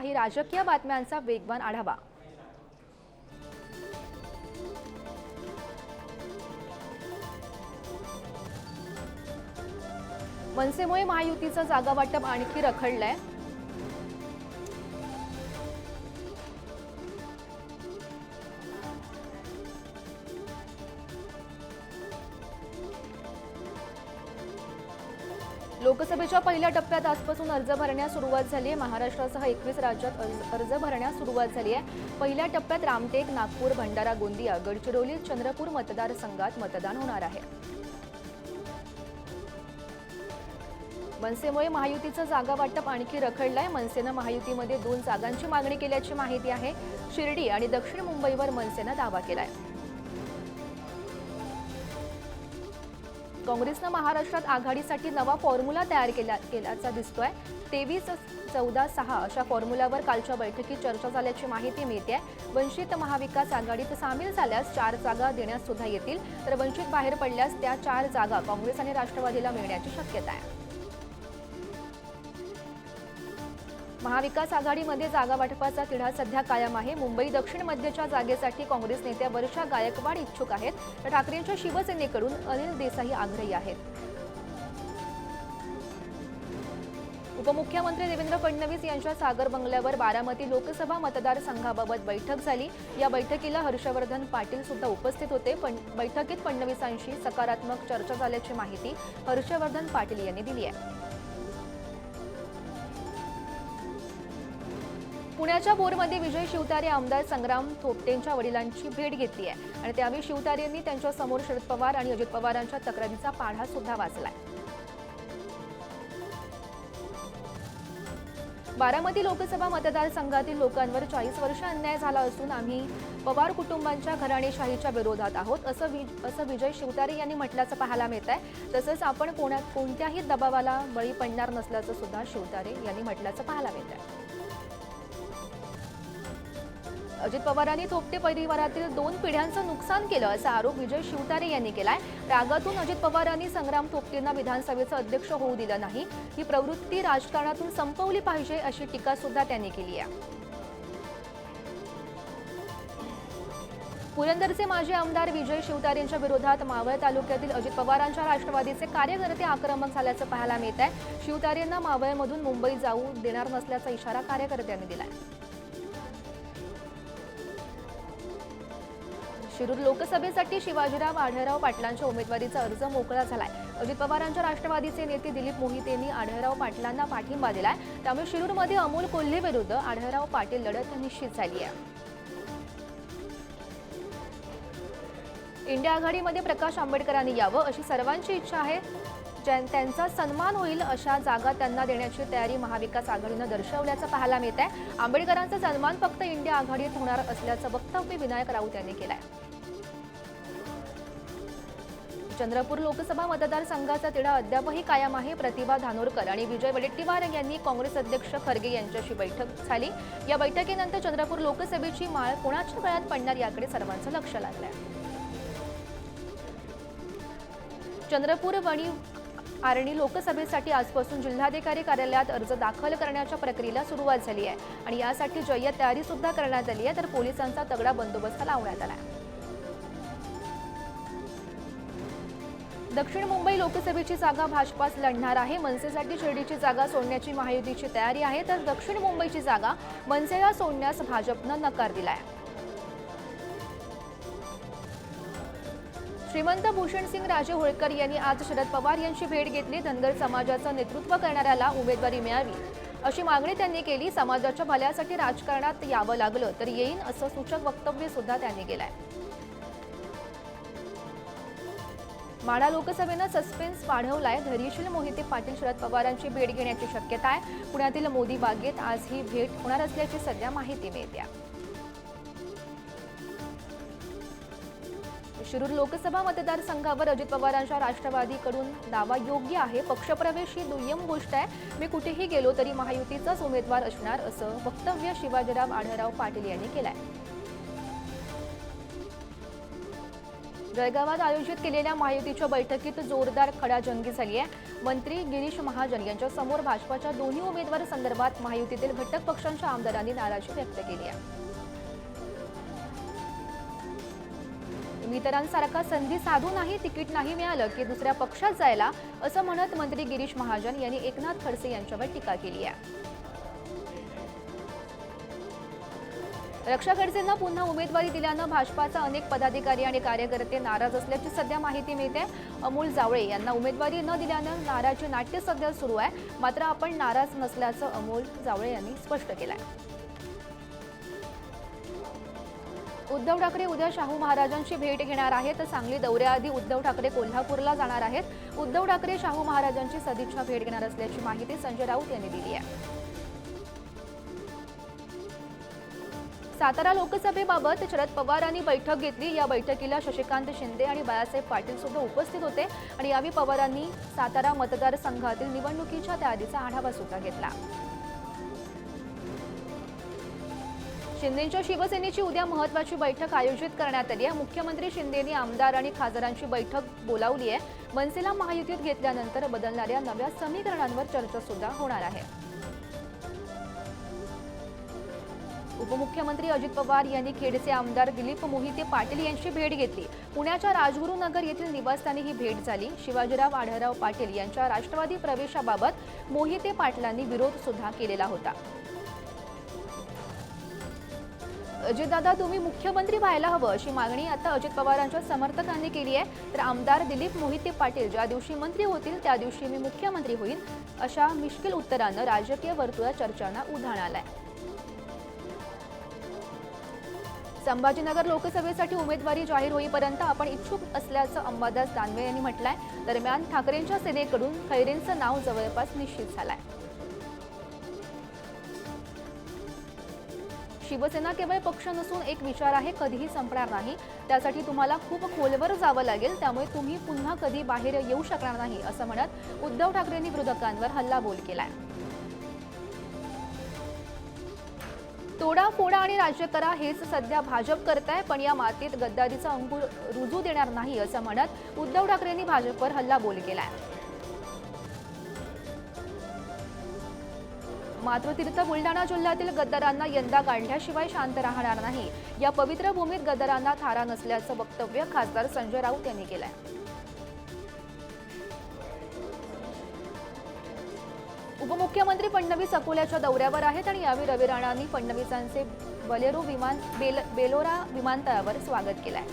काही राजकीय बातम्यांचा वेगवान आढावा। मनसेमुळे महायुतीचं जागा वाटप आणखी रखडलंय। लोकसभेच्या पहिल्या टप्प्यात आजपासून अर्ज भरण्यास सुरुवात झाली आहे। महाराष्ट्रासह 21 राज्यात अर्ज भरण्यास सुरुवात झाली आहे। पहिल्या टप्प्यात रामटेक, नागपूर, भंडारा, गोंदिया, गडचिरोली, चंद्रपूर मतदारसंघात मतदान होणार आहे। मनसेमुळे महायुतीचं जागा वाटप आणखी रखडलंय। मनसेनं महायुतीमध्ये 2 जागांची मागणी केल्याची माहिती आहे। शिर्डी आणि दक्षिण मुंबईवर मनसेनं दावा केलाय। काँग्रेसनं महाराष्ट्रात आघाडीसाठी नवा फॉर्म्युला तयार केल्याचा दिसतोय। 23-14-6 अशा फॉर्म्युल्यावर कालच्या बैठकीत चर्चा झाल्याची माहिती मिळते। वंचित महाविकास आघाडीत सामील झाल्यास 4 जागा देण्यास सुद्धा येतील, तर वंचित बाहेर पडल्यास त्या 4 जागा काँग्रेस आणि राष्ट्रवादीला मिळण्याची शक्यता आहे। महाविकास आघाडीमध्ये जागा वाटपाचा तिढा सध्या कायम आहे। मुंबई दक्षिण मध्यच्या जागेसाठी काँग्रेस नेत्या वर्षा गायकवाड इच्छुक आहेत, तर ठाकरेंच्या शिवसेनेकडून अनिल देसाई आग्रही आहेत। उपमुख्यमंत्री देवेंद्र फडणवीस यांच्या सागर बंगल्यावर बारामती लोकसभा मतदारसंघाबाबत बैठक झाली। या बैठकीला हर्षवर्धन पाटील सुद्धा उपस्थित होते। बैठकीत फडणवीसांशी सकारात्मक चर्चा झाल्याची माहिती हर्षवर्धन पाटील यांनी दिली आहे। पुण्याच्या बोरमध्ये विजय शिवतारे आमदार संग्राम थोपटेंच्या वडिलांची भेट घेतली आहे आणि त्यावेळी शिवतारेंनी त्यांच्या समोर शरद पवार आणि अजित पवारांच्या तक्रारीचा पाढा सुद्धा वाचलाय। बारामती लोकसभा मतदारसंघातील लोकांवर 40 वर्ष अन्याय झाला असून आम्ही पवार कुटुंबांच्या घराणेशाहीच्या विरोधात आहोत असं विजय शिवतारे यांनी म्हटल्याचं पाहायला मिळत आहे। तसंच आपण कोणत्याही दबावाला बळी पडणार नसल्याचं सुद्धा शिवतारे यांनी म्हटल्याचं पाहायला मिळत आहे। अजित पवारांनी थोपटे परिवारातील 2 पिढ्यांचं नुकसान केलं असा आरोप विजय शिवतारे यांनी केलाय। रागातून अजित पवारांनी संग्राम थोपटेंना विधानसभेचं अध्यक्ष होऊ दिलं नाही, ही प्रवृत्ती राजकारणातून संपवली पाहिजे अशी टीका सुद्धा त्यांनी केली आहे। पुरंदरचे माजी आमदार विजय शिवतारेंच्या विरोधात मावळ तालुक्यातील अजित पवारांच्या राष्ट्रवादीचे कार्यकर्ते आक्रमक झाल्याचं पाहायला मिळत आहे। शिवतारेंना मावळमधून मुंबई जाऊ देणार नसल्याचा इशारा कार्यकर्त्यांनी दिलाय। शिरूर लोकसभेसाठी शिवाजीराव आढळराव पाटलांच्या उमेदवारीचा अर्ज मोकळा झालाय। अजित पवारांच्या राष्ट्रवादीचे नेते दिलीप मोहितेंनी आढळराव पाटलांना पाठिंबा दिलाय। त्यामुळे शिरूरमध्ये अमोल कोल्हे विरुद्ध आढळराव पाटील लढत निश्चित झाली आहे। इंडिया आघाडीमध्ये प्रकाश आंबेडकरांनी यावं अशी सर्वांची इच्छा आहे। त्यांचा सन्मान होईल अशा जागा त्यांना देण्याची तयारी महाविकास आघाडीनं दर्शवल्याचं पाहायला मिळत आहे। आंबेडकरांचा सन्मान फक्त इंडिया आघाडीत होणार असल्याचं वक्तव्य विनायक राऊत यांनी केलंय। चंद्रपूर लोकसभा मतदारसंघाचा तिढा अद्यापही कायम आहे। प्रतिभा धानोरकर आणि विजय वडेट्टीवार यांनी काँग्रेस अध्यक्ष खरगे यांच्याशी बैठक झाली। या बैठकीनंतर चंद्रपूर लोकसभेची माळ कोणाच्या गळ्यात पडणार याकडे सर्वांचं लक्ष लागलंय। चंद्रपूर वणी आर्णी लोकसभेसाठी आजपासून जिल्हाधिकारी कार्यालयात अर्ज दाखल करण्याच्या प्रक्रियेला सुरुवात झाली आहे आणि यासाठी जय्यत तयारी सुद्धा करण्यात आली आहे, तर पोलिसांचा तगडा बंदोबस्त लावण्यात आला आहे। दक्षिण मुंबई लोकसभेची जागा भाजपास लढणार आहे। मनसेसाठी शिर्डीची जागा सोडण्याची महायुतीची तयारी आहे, तर दक्षिण मुंबईची जागा मनसेला सोडण्यास भाजपनं नकार दिलाय। श्रीमंत भूषणसिंग राजे होळकर यांनी आज शरद पवार यांची भेट घेतली। धनगर समाजाचं नेतृत्व करणाऱ्याला उमेदवारी मिळावी अशी मागणी त्यांनी केली। समाजाच्या भल्यासाठी राजकारणात यावं लागलं तर येईन असं सूचक वक्तव्य सुद्धा त्यांनी केलंय। माढा लोकसभेनं सस्पेन्स वाढवलाय। धैर्यशील मोहिते पाटील शरद पवारांची भेट घेण्याची शक्यता आहे। पुण्यातील मोदी बागेत आज ही भेट होणार असल्याची सध्या माहिती मिळते। शिरूर लोकसभा मतदारसंघावर अजित पवारांच्या राष्ट्रवादीकडून दावा योग्य आहे। पक्षप्रवेश ही दुय्यम गोष्ट आहे। मी कुठेही गेलो तरी महायुतीचाच उमेदवार असणार असं वक्तव्य शिवाजीराव आढळराव पाटील यांनी केलंय। जळगावात आयोजित केलेल्या महायुतीच्या बैठकीत जोरदार खडाजंगी झाली आहे। मंत्री गिरीश महाजन यांच्या समोर भाजपाच्या दोन्ही उमेदवार संदर्भात महायुतीतील घटक पक्षांच्या आमदारांनी नाराजी व्यक्त केली आहे. इतरांसारखा संधी साधू नाही, तिकीट नाही मिळालं की दुसऱ्या पक्षात जायला, असं म्हणत मंत्री गिरीश महाजन यांनी एकनाथ खडसे यांच्यावर टीका केली आहे. रक्षा खडसेंना पुन्हा उमेदवारी दिल्यानं भाजपाचा अनेक पदाधिकारी आणि कार्यकर्ते नाराज असल्याची सध्या माहिती मिळते. अमोल जावळे यांना उमेदवारी न दिल्यानं नाराजी नाट्य सध्या सुरू आहे. मात्र आपण नाराज नसल्याचं अमोल जावळे यांनी स्पष्ट केलं आहे. उद्धव ठाकरे उद्या शाहू महाराजांची भेट घेणार आहेत. सांगली दौऱ्याआधी उद्धव ठाकरे कोल्हापूरला जाणार आहेत. उद्धव ठाकरे शाहू महाराजांची सदिच्छा भेट घेणार असल्याची माहिती संजय राऊत यांनी दिली आहे. सातारा लोकसभेबाबत शरद पवारांनी बैठक घेतली. या बैठकीला शशिकांत शिंदे आणि बाळासाहेब पाटील सुद्धा उपस्थित होते आणि यावेळी पवारांनी सातारा मतदारसंघातील निवडणुकीच्या तयारीचा आढावा सुद्धा घेतला. शिंदेंच्या शिवसेनेची उद्या महत्त्वाची बैठक आयोजित करण्यात आली आहे. मुख्यमंत्री शिंदेंनी आमदार आणि खासदारांची बैठक बोलावली आहे. मनसेला महायुतीत घेतल्यानंतर बदलणाऱ्या नव्या समीकरणांवर चर्चा सुद्धा होणार आहे. उपमुख्यमंत्री अजित पवार यांनी खेडचे आमदार दिलीप मोहिते पाटील यांची भेट घेतली. पुण्याच्या राजगुरुनगर येथील निवासस्थानी ही भेट झाली. शिवाजीराव आढळराव पाटील यांच्या राष्ट्रवादी प्रवेशाबाबत मोहिते पाटलांनी विरोध सुद्धा केलेला होता. अजितदादा, तुम्ही मुख्यमंत्री व्हायला हवं अशी मागणी आता अजित पवारांच्या समर्थकांनी केली आहे. तर आमदार दिलीप मोहिते पाटील ज्या दिवशी मंत्री होतील त्या दिवशी मी मुख्यमंत्री होईल, अशा मिश्किल उत्तरानं राजकीय वर्तुळात चर्चांना उधाण आलंय. संभाजीनगर लोकसभेसाठी उमेदवारी जाहीर होईपर्यंत आपण इच्छुक असल्याचं अंबादास दानवे यांनी म्हटलंय. दरम्यान ठाकरेंच्या सेनेकडून खैरेंचं नाव जवळपास निश्चित झालंय. शिवसेना केवळ पक्ष नसून एक विचार आहे, कधीही संपणार नाही. त्यासाठी तुम्हाला खूप खोलवर जावं लागेल, त्यामुळे तुम्ही पुन्हा कधी बाहेर येऊ शकणार नाही, असं म्हणत उद्धव ठाकरेंनी विरोधकांवर हल्लाबोल केलाय. तोडा फोडा आणि राज्य करा हेच सध्या भाजप करताय, पण या मातीत गद्दारीचा अंकुर रुजू देणार नाही, असं म्हणत उद्धव ठाकरेंनी भाजपवर हल्लाबोल केलाय. मात्र तीर्थ बुलढाणा जिल्ह्यातील गद्दारांना यंदा काढल्याशिवाय शांत राहणार नाही. या पवित्र भूमीत गद्दारांना थारा नसल्याचं वक्तव्य खासदार संजय राऊत यांनी केलंय. उपमुख्यमंत्री फडणवीस अकोल्याच्या दौऱ्यावर आहेत आणि यावेळी रवी राणांनी फडणवीसांचे बेलोरा विमानतळावर स्वागत केलंय.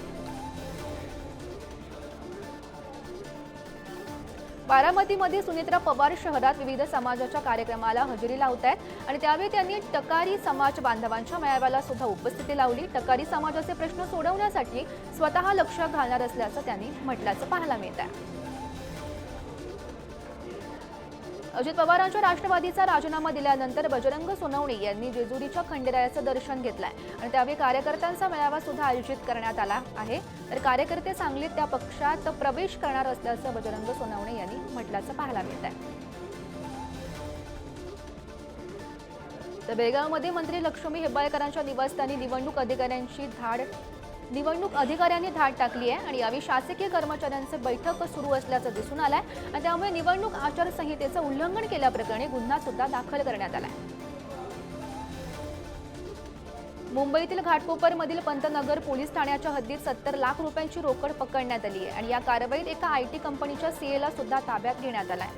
बारामतीमध्ये सुनेत्रा पवार शहरात विविध समाजाच्या कार्यक्रमाला हजेरी लावत आहेत आणि त्यावेळी त्यांनी टकारी समाज बांधवांच्या मेळाव्याला सुद्धा उपस्थिती लावली. टकारी समाजाचे प्रश्न सोडवण्यासाठी स्वतः लक्ष घालणार असल्याचं त्यांनी म्हटल्याचं पाहायला मिळत आहे. अजित पवारांच्या राष्ट्रवादीचा राजीनामा दिल्यानंतर बजरंग सोनवणे यांनी जेजुरीच्या खंडेरायाचं दर्शन घेतलंय आणि त्यावेळी कार्यकर्त्यांचा मेळावा सुद्धा आयोजित करण्यात आला आहे. तर कार्यकर्ते सांगलीत त्या पक्षात प्रवेश करणार असल्याचं बजरंग सोनवणे यांनी म्हटल्याचं पाहायला मिळत आहे. तर बेळगावमध्ये मंत्री लक्ष्मी हेब्बाळकरांच्या निवासस्थानी निवडणूक अधिकाऱ्यांनी धाड टाकली आहे आणि यावेळी शासकीय कर्मचाऱ्यांचे बैठक सुरू असल्याचं दिसून आलंय आणि त्यामुळे निवडणूक आचारसंहितेचं उल्लंघन केल्याप्रकरणी गुन्हा सुद्धा दाखल करण्यात आलाय. मुंबईतील घाटकोपरमधील पंतनगर पोलीस ठाण्याच्या हद्दीत 70 लाख रुपयांची रोकड पकडण्यात आली आहे आणि या कारवाईत एका आयटी कंपनीच्या सीएला सुद्धा ताब्यात घेण्यात आलाय.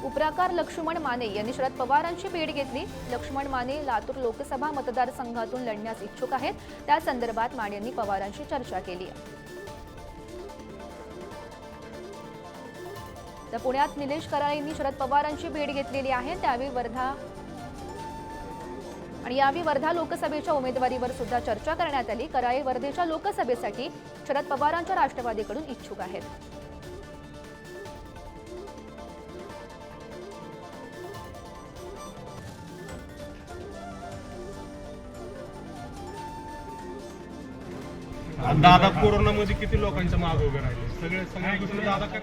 उपप्रकार लक्ष्मण माने यांनी शरद पवारांची भेट घेतली. लक्ष्मण माने लातूर लोकसभा मतदारसंघातून लढण्यास इच्छुक आहेत. त्या संदर्भात माने यांनी पवारांशी चर्चा केली. तर पुण्यात निलेश कराळे यांनी शरद पवारांची भेट घेतलेली आहे. त्यावेळी वर्धा लोकसभेच्या उमेदवारीवर सुद्धा चर्चा करण्यात आली. कराळे वर्धेच्या लोकसभेसाठी शरद पवारांच्या राष्ट्रवादीकडून इच्छुक आहेत. दादा कोरोनामध्ये किती लोकांच्या मागे उभे राहिले, सगळ्या गोष्टी दादा काय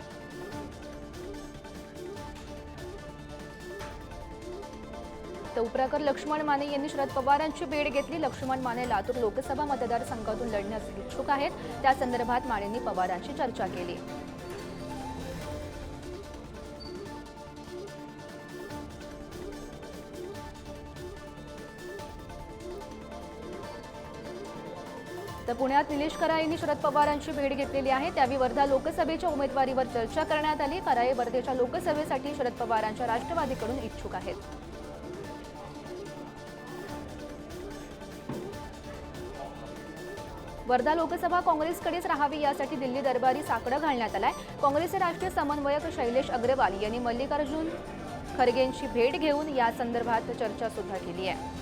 तर उपप्रकर लक्ष्मण माने यांनी शरद पवारांची भेट घेतली. लक्ष्मण माने लातूर लोकसभा मतदारसंघातून लढण्यास इच्छुक आहेत. त्या संदर्भात मानेंनी पवारांची चर्चा केली. तर पुण्यात निलेश कराळे यांनी शरद पवारांची भेट घेतलेली आहे. त्यावेळी वर्धा लोकसभेच्या उमेदवारीवर चर्चा करण्यात आली. कराळे वर्धेच्या लोकसभेसाठी शरद पवारांच्या राष्ट्रवादीकडून इच्छुक आहेत. वर्धा लोकसभा काँग्रेसकडेच राहावी यासाठी दिल्ली दरबारी साकडं घालण्यात आलंय. काँग्रेसचे राष्ट्रीय समन्वयक शैलेश अग्रवाल यांनी मल्लिकार्जुन खरगेंची भेट घेऊन या संदर्भात चर्चा सुद्धा केली आहे.